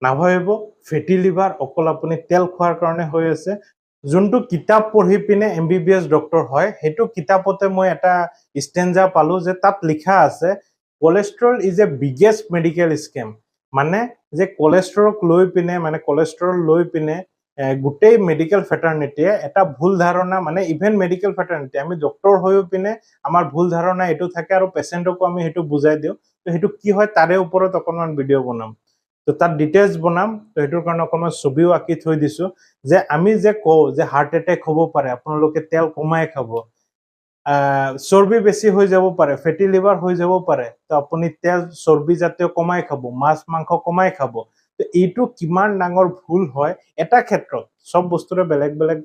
নাভাবিব ফেটি liver অকল আপুনি তেল খোৱাৰ কাৰণে হৈ আছে। যোনটো কিতাপ পঢ়ি পিনে MBBS ডক্টৰ হয়, সেইটো কিতাপতে মই এটা ষ্টেঞ্জা পালো যে তাত লিখা আছে cholesterol is a biggest medical scam. মানে যে কোলেষ্ট্ৰলক লৈ পিনে গোটেই মেডিকেল ফেটাৰ্নিটিয়ে এটা ভুল ধাৰণা, মানে ইভেন মেডিকেল ফেটাৰ্নিটি আমি ডক্টৰ হৈও পিনে আমাৰ ভুল ধাৰণা এইটো থাকে আৰু পেচেণ্টকো আমি সেইটো বুজাই দিওঁ। তো সেইটো কি হয় তাৰে ওপৰত অকণমান ভিডিঅ' বনাম। তো তাত ডিটেইলছ বনাম। তো সেইটোৰ কাৰণে অকণমান ছবিও আঁকি থৈ দিছোঁ যে আমি যে কওঁ যে হাৰ্ট এটেক হ'ব পাৰে, আপোনালোকে তেল কমাই খাব, চৰ্বি বেছি হৈ যাব পাৰে, ফেটি লিভাৰ হৈ যাব পাৰে, তো আপুনি তেল চৰ্বি জাতীয় কমাই খাব, মাছ মাংস কমাই খাব। তো এইটো কিমান ডাঙৰ ভুল হয় এটা ক্ষেত্ৰত, সব বস্তুৰে বেলেগ বেলেগ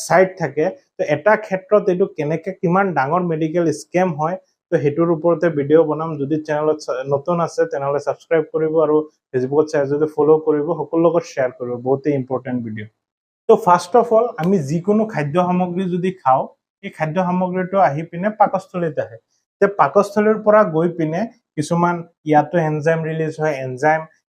সাইড থাকে। তো এটা ক্ষেত্ৰত এইটো কেনেকে কিমান ডাঙৰ মেডিকেল স্কেম হয়, তো সেইটোৰ ওপৰতে ভিডিঅ' বনাম। যদি চেনেলত নতুন আছে তেনেহ'লে ছাবস্ক্ৰাইব কৰিব আৰু ফেচবুকত চাই যদি ফ'ল' কৰিব, সকলোৰ লগত শ্বেয়াৰ কৰিব, বহুতেই ইম্পৰ্টেণ্ট ভিডিঅ'। তো ফাৰ্ষ্ট অফ অল আমি যিকোনো খাদ্য সামগ্ৰী যদি খাওঁ, এই খাদ্য সামগ্ৰীটো আহি পিনে পাকস্থলীত আহে। তে পাকস্থলীৰ পৰা গৈ পিনে কিছুমান ইয়াতো এনজাইম ৰিলিজ হয়,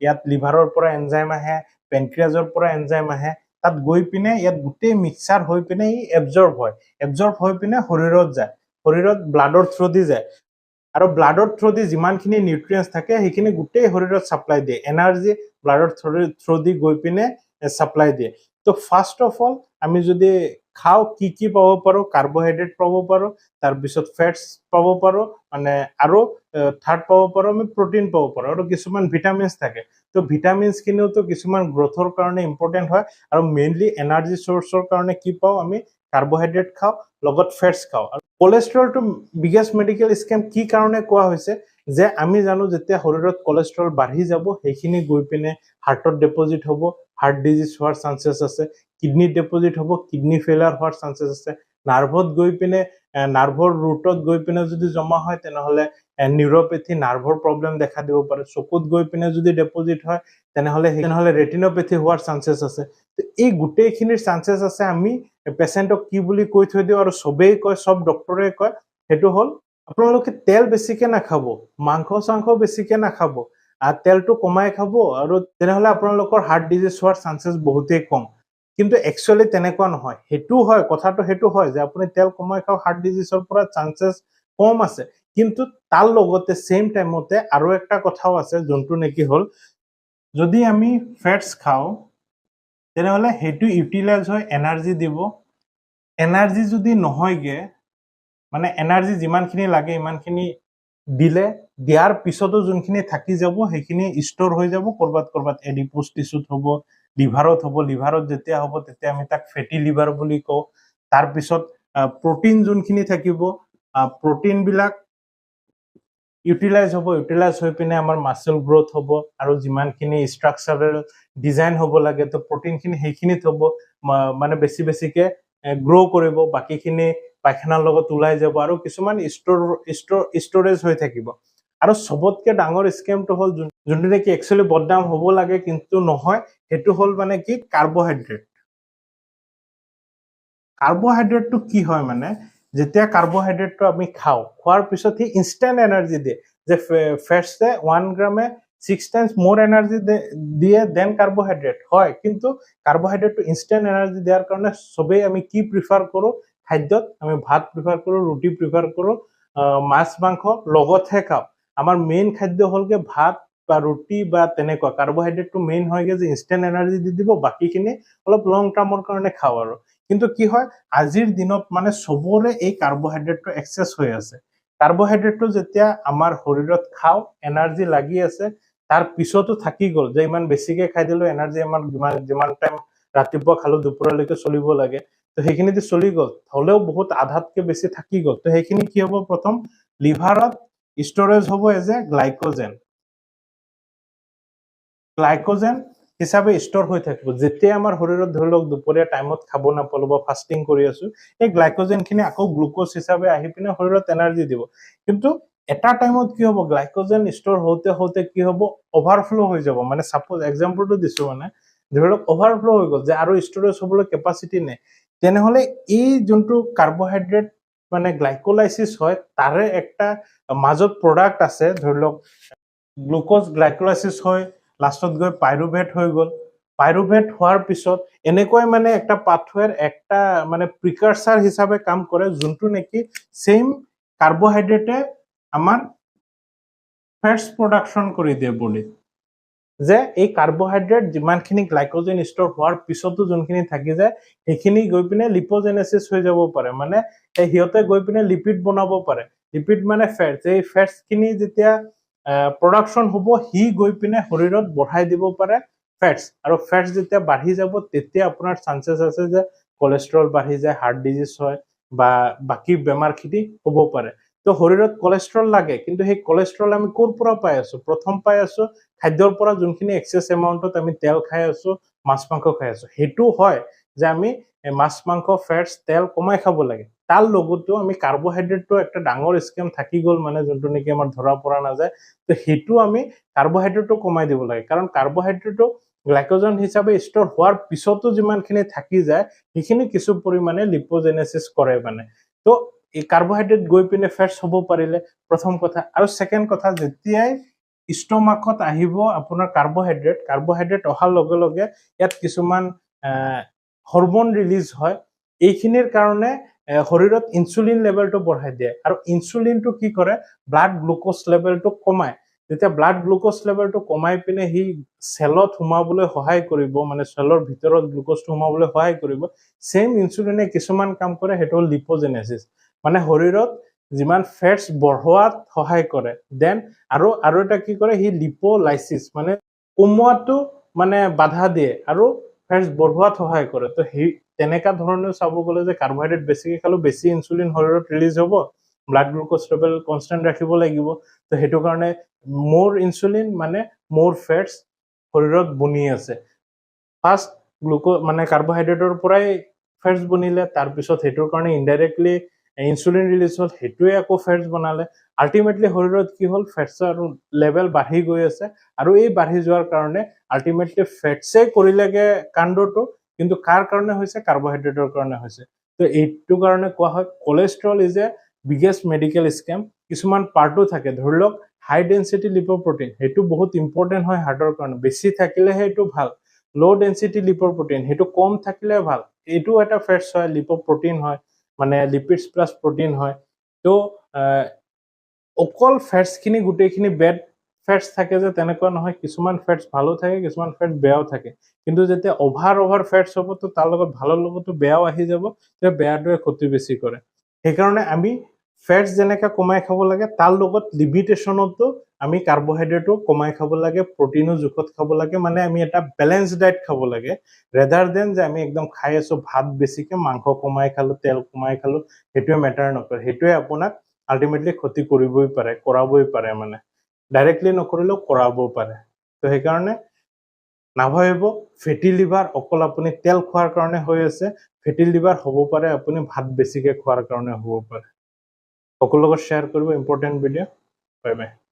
ইয়াত লিভাৰৰ পৰা এনজাইম আহে, পেনক্ৰিয়াজৰ পৰা এনজাইম আহে, তাত গৈ পিনে ইয়াত গোটেই মিক্সাৰ হৈ পিনে ই এবজৰ্ব হৈ পিনে শৰীৰত যায়, শৰীৰত ব্লাডৰ থ্ৰুদি যায়। আৰু ব্লাডৰ থ্ৰুদি যিমানখিনি নিউট্ৰিয়েণ্টছ থাকে সেইখিনি গোটেই শৰীৰত ছাপ্লাই দিয়ে, এনাৰ্জি ব্লাডৰ থ্ৰুদি গৈ পিনে ছাপ্লাই দিয়ে। তো ফাৰ্ষ্ট অফ অল আমি যদি খাওঁ কি পাব পাৰোঁ, কাৰ্বহাইড্ৰেট পাব পাৰোঁ, তাৰপিছত ফেটছ পাব পাৰোঁ, মানে আৰু থাৰ্ড পাব পাৰোঁ আমি প্ৰটিন পাব পাৰোঁ, আৰু কিছুমান ভিটামিনছ থাকে। তো ভিটামিনছখিনিওতো কিছুমান গ্ৰথৰ কাৰণে ইম্পৰ্টেণ্ট হয়, আৰু মেইনলি এনাৰ্জি চ'ৰ্চৰ কাৰণে কি পাওঁ আমি, কাৰ্বহাইড্ৰেট খাওঁ, লগত ফেটছ খাওঁ। আৰু কোলেষ্ট্ৰলটো বিগেষ্ট মেডিকেল স্কেম কি কাৰণে কোৱা হৈছে, যে আমি জানো যেতিয়া শৰীৰত কোলেষ্ট্ৰল বাঢ়ি যাব সেইখিনি গৈ পিনে হাৰ্টত ডিপজিট হ'ব, হাৰ্ট ডিজিজ হোৱাৰ চান্সেছ আছে, কিডনিত ডিপজিট হ'ব, কিডনি ফেইলাৰ হোৱাৰ চান্সেছ আছে, নাৰ্ভত গৈ পিনে নাৰ্ভৰ ৰুটত গৈ পিনে যদি জমা হয় তেনেহ'লে নিউৰোপেথি, নাৰ্ভৰ প্ৰব্লেম দেখা দিব পাৰে, চকুত গৈ পিনে যদি ডিপজিট হয় তেনেহ'লে ৰেটিনোপেথি হোৱাৰ চান্সেছ আছে। তো এই গোটেইখিনিৰ চান্সেছ আছে। আমি পেচেণ্টক কি বুলি কৈ থৈ দিওঁ, আৰু চবেই কয়, সব ডক্টৰে কয়, সেইটো হ'ল আপোনালোকে তেল বেছিকে নাখাব, মাংস চাংস বেছিকে নাখাব, তেলটো কমাই খাব, আৰু তেনেহ'লে আপোনালোকৰ হাৰ্ট ডিজিজ হোৱাৰ চান্সেছ বহুতেই কম। কিন্তু একচুৱেলি তেনেকুৱা নহয়। সেইটো হয়, কথাটো সেইটো হয় যে আপুনি তেল কমাই খাওক, হাৰ্ট ডিজিজৰ পৰা চান্সেছ কম আছে, কিন্তু তাৰ লগতে ছেইম টাইমতে আৰু একটা কথাও আছে, যোনটো নেকি হ'ল যদি আমি ফেটছ খাওঁ তেনেহ'লে সেইটো ইউটিলাইজ হয়, এনাৰ্জি দিব। এনাৰ্জি যদি নহয়গে, মানে এনাৰ্জি যিমানখিনি লাগে ইমানখিনি দিয়াৰ পিছতো যোনখিনি থাকি যাব সেইখিনি ষ্ট'ৰ হৈ যাব ক'ৰবাত এডিপোজ টিচুত হ'ব, লিভাৰত হ'ব। লিভাৰত যেতিয়া হ'ব তেতিয়া আমি তাক ফেটি লিভাৰ বুলি কওঁ। তাৰপিছত প্ৰটিন যোনখিনি থাকিব, প্ৰটিনবিলাক ইউটিলাইজ হৈ পিনে আমাৰ মাছল গ্ৰথ হ'ব, আৰু যিমানখিনি ষ্ট্ৰাকচাৰেল ডিজাইন হ'ব লাগে তো প্ৰটিনখিনি সেইখিনিত হ'ব, মানে বেছিকে গ্ৰ' কৰিব, বাকীখিনি পায়খানাৰ লগত ওলাই যাব, আৰু কিছুমান ষ্ট'ৰেজ হৈ থাকিব। আৰু চবতকে ডাঙৰ স্কেমটো হ'ল যোনটো নেকি একচুৱেলি বদনাম হ'ব লাগে কিন্তু নহয়, সেইটো হ'ল মানে কি, কাৰ্বহাইড্ৰেট। কাৰ্বহাইড্ৰেটটো কি হয়, মানে যেতিয়া কাৰ্বহাইড্ৰেটটো আমি খাওঁ, খোৱাৰ পিছত সি ইনষ্টেণ্ট এনাৰ্জি দিয়ে, যে ফেটছে 1 গ্ৰামে 6 টাইমছ মোৰ এনাৰ্জি দিয়ে দেন কাৰ্বহাইড্ৰেট হয়। কিন্তু কাৰ্বহাইড্ৰেটটো ইনষ্টেণ্ট এনাৰ্জি দিয়াৰ কাৰণে চবেই আমি কি প্ৰিফাৰ কৰোঁ, খাদ্যত আমি ভাত প্ৰিফাৰ কৰোঁ, ৰুটি প্ৰিফাৰ কৰোঁ, মাছ মাংস লগতহে খাওঁ। আমাৰ মেইন খাদ্য হ'লগে ভাত বা ৰুটি বা তেনেকুৱা। কাৰ্বহাইড্ৰেটটো মেইন হয়গে যে ইনষ্টেণ্ট এনাৰ্জি দি দিব, বাকীখিনি অলপ লং টাৰ্মৰ কাৰণে খাওঁ আৰু। কিন্তু কি হয়, আজিৰ দিনত মানে চবৰে এই কাৰ্বহাইড্ৰেটটো এক্সেছ হৈ আছে। কাৰ্বহাইড্ৰেটটো যেতিয়া আমাৰ শৰীৰত খাওঁ, এনাৰ্জি লাগি আছে, তাৰ পিছতো থাকি গ'ল, যে ইমান বেছিকে খাই দিলোঁ, এনাৰ্জি আমাৰ যিমান টাইম ৰাতিপুৱা খালোঁ দুপৰীয়ালৈকে চলিব লাগে, তো সেইখিনিতো চলি গ'ল, হ'লেও বহুত আধাতকে বেছি থাকি গ'ল। তো সেইখিনি কি হ'ব, প্ৰথম লিভাৰত ষ্ট'ৰেজ হ'ব এজ এ গ্লাইকোজেন হিচাপে ষ্ট'ৰ হৈ থাকিব। যেতিয়া আমাৰ শৰীৰত ধৰি লওক দুপৰীয়া টাইমত খাব নাপালো বা ফাষ্টিং কৰি আছো, এই গ্লাইকোজেনখিনি আকৌ গ্লুক'জ হিচাপে আহি পিনে শৰীৰত এনাৰ্জি দিব। কিন্তু এটা টাইমত কি হ'ব, গ্লাইকোজেন ষ্ট'ৰ হওঁতে কি হ'ব, অভাৰফ্ল' হৈ যাব। মানে ছাপ'জ এক্সাম্পলটো দিছো, মানে ধৰি লওক অভাৰফ্ল' হৈ গ'ল, যে আৰু ষ্ট'ৰেজ হ'বলৈ কেপাচিটি নাই, তেনেহ'লে এই যোনটো কাৰ্বহাইড্ৰেট মানে গ্লাইকোলাইচিছ হয়, তাৰে একটা মাজত প্ৰডাক্ট আছে, ধৰি লওক গ্লুক'জ গ্লাইকোলাইচিছ হয়, লাষ্টত গৈ পাইৰুভেট হৈ গ'ল পাইৰুভেট হোৱাৰ পিছত এনেকৈ মানে একটা পাথৱেৰ একটা মানে প্ৰিকাৰচাৰ হিচাপে কাম কৰে যোনটো নেকি সেম কাৰ্বহাইড্ৰেটে আমাৰ ফেটস প্ৰডাকশন কৰি দিয়ে বডিত যে এই কাৰ্বহাইড্ৰেট যিমানখিনি গ্লাইকোজেন ষ্টৰ হোৱাৰ পিছতো যোনখিনি থাকি যায় সেইখিনি গৈ পিনে লিপোজেনেসিস হৈ যাব পাৰে মানে হিয়তে গৈ পিনে লিপিড বনাব পাৰে লিপিড মানে ফেটস এই ফেটস খিনি যেতিয়া প্ৰডাকশন হ'ব হি গৈ পিনে শৰীৰত বঢ়াই দিব পাৰে ফেটস আৰু ফেটস যেতিয়া বাঢ়ি যাব তেতিয়া আপোনাৰ চান্সেস আছে যে কোলেষ্ট্ৰল বাঢ়ি যায় হাৰ্ট ডিজিজ হয় বা বাকি বেমাৰখিনি হ'ব পাৰে তো শৰীৰত কোলেষ্ট্ৰল লাগে কিন্তু সেই কোলেষ্ট্ৰল আমি কোৰ পৰা পাই আছো প্ৰথম পাই আছো খাদ্যৰ পৰা যোনখিনি এক্সেস এমাউন্টত আমি তেল খাই আছো মাছ মাংস খাই আছো হেতু হয় যে আমি মাছ মাংস ফেটস তেল কমাই খাব লাগে তার লগতো আমি কার্বোহাইড্রেটটো একটা ডাঙৰ স্কেম থাকি গল মানে যোনটো নেকি আমাৰ ধৰা পৰা না যায় তো হেতু আমি কাৰ্বোহাইড্ৰেটটো কমাই দিব লাগে কাৰণ কাৰ্বোহাইড্ৰেটটো গ্লাইকোজেন হিচাপে ষ্টৰ হোৱাৰ পিছতো যিমানখিনি থাকি যায় সেইখিনি কিছু পৰিমাণে লিপোজেনেসিস কৰে মানে তো এই কাৰ্বোহাইড্ৰেট গৈ পিনে ফেটস হ'ব পাৰিলে প্ৰথম কথা আৰু সেকেন্ড কথা যেতিয়াই স্টমাকত আহিব আপোনাৰ কাৰ্বোহাইড্ৰেট অহাৰ লগে লগে ইয়াত কিছুমান হৰমন ৰিলিজ হয় এইখিনিৰ কাৰণে শৰীৰত ইনসুলিন লেভেলটো বঢ়াই দিয়ে আৰু ইনসুলিনটো কি কৰে ব্লাড গ্লুকোজ লেভেলটো কমায় যেতিয়া ব্লাড গ্লুকোজ লেভেলটো কমাই পিনে হি সেলত সোমাবলৈ সহায় কৰিব মানে সেলৰ ভিতৰত গ্লুকোজটো সোমাবলৈ সহায় কৰিব সেম ইনসুলিনে কিছুমান কাম কৰে হেটো লিপোজেনেসিস মানে শৰীৰত যিমান ফেটস বঢ়োৱাত সহায় কৰে দেন আৰু এটা কি কৰে হি লিপোলাইসিস মানে কমোৱাটো মানে বাধা দিয়ে আৰু ফেটস বঢ়োৱাত সহায় কৰে তো হি তেনেকা ধৰণে চাব গলে যে কাৰ্বোহাইড্ৰেট বেছিকে খালো বেছি ইনসুলিন শৰীৰত ৰিলিজ হ'ব ব্লাড গ্লুকোজ লেভেল কনস্ট্যান্ট ৰাখিব লাগিব তো হেতু কাৰণে মোৰ ইনসুলিন মানে মোৰ ফেটস শৰীৰত বনি আছে ফাৰ্স্ট গ্লুকোজ মানে কাৰ্বোহাইড্ৰেটৰ পৰাই ফেটস বনিলে তাৰ পিছত হেতুৰ কাৰণে ইনডাইৰেক্টলি ইনসুলিন ৰিলিজ হল হেতুৱে আকৌ ফেটস বনালে আল্টিমেটলি শৰীৰত কি হল ফেটসৰ লেভেল বাঢ়ি গৈ আছে আৰু এই বাঢ়ি যোৱাৰ কাৰণে আল্টিমেটলি ফেটসে কৰিলেগে কাণ্ডটো কিন্তু কাৰ কাৰণে হৈছে কাৰ্বোহাইড্ৰেটৰ কাৰণে হৈছে তো এইটো কাৰণে কোৱা হয় cholesterol is a biggest medical scam কিছুমান পাৰ্টো থাকে ধৰি লওক হাই ডেন্সিটি লিপোপ্ৰটিন হেতু বহুত ইম্পৰ্টেন্ট হয় হাৰ্টৰ কাৰণে বেছি থাকিলেহে এইটো ভাল লো ডেন্সিটি লিপোপ্ৰটিন হেতু কম থাকিলে ভাল এইটো এটা ফেটস হয় লিপোপ্ৰটিন হয় মানে লিপিডস প্লাস প্ৰটিন হয় তো অকল ফেটস খিনি গুটেখিনি বেড ফেটস থাকে যে তেনেকুৱা নহয় কিছুমান ফেটস ভালো থাকে কিছুমান ফেটস বেয়াও থাকে কিন্তু যেতিয়া ওভাৰ ফেটস হ'ব তো তাৰ লগত ভালৰ লগতো বেয়াও আহি যাব যে বেয়াটোৱে ক্ষতি বেছি কৰে সেইকাৰণে আমি ফেটস যেনেকা কমাই খাব লাগে তাৰ লগত লিমিটেশনতো আমি কাৰ্বোহাইড্ৰেটও কমাই খাব লাগে প্ৰটিনো জুখত খাব লাগে মানে আমি এটা ব্যালেন্স ডায়েট খাব লাগে ৰেদাৰ দেন যে আমি একদম খাই আছো ভাত বেছিকে মাংস কমাই খালো তেল কমাই খালো হেতুৱে মেটাৰ নকৰে হেতুৱে আপোনাক আল্টিমেটলি ক্ষতি কৰিবই পাৰে কৰাবই পাৰে মানে ডাইৰেক্টলি নকৰিলেও কৰাব পাৰে তো সেইকাৰণে নাভাবিব ফেটি লিভাৰ অকল আপুনি তেল খোৱাৰ কাৰণে হৈ আছে ফেটি লিভাৰ হ'ব পাৰে আপুনি ভাত বেছিকে খোৱাৰ কাৰণে হ'ব পাৰে সকলোৰ লগত শ্বেয়াৰ কৰিব ইম্পৰ্টেন্ট ভিডিঅ' বাই বাই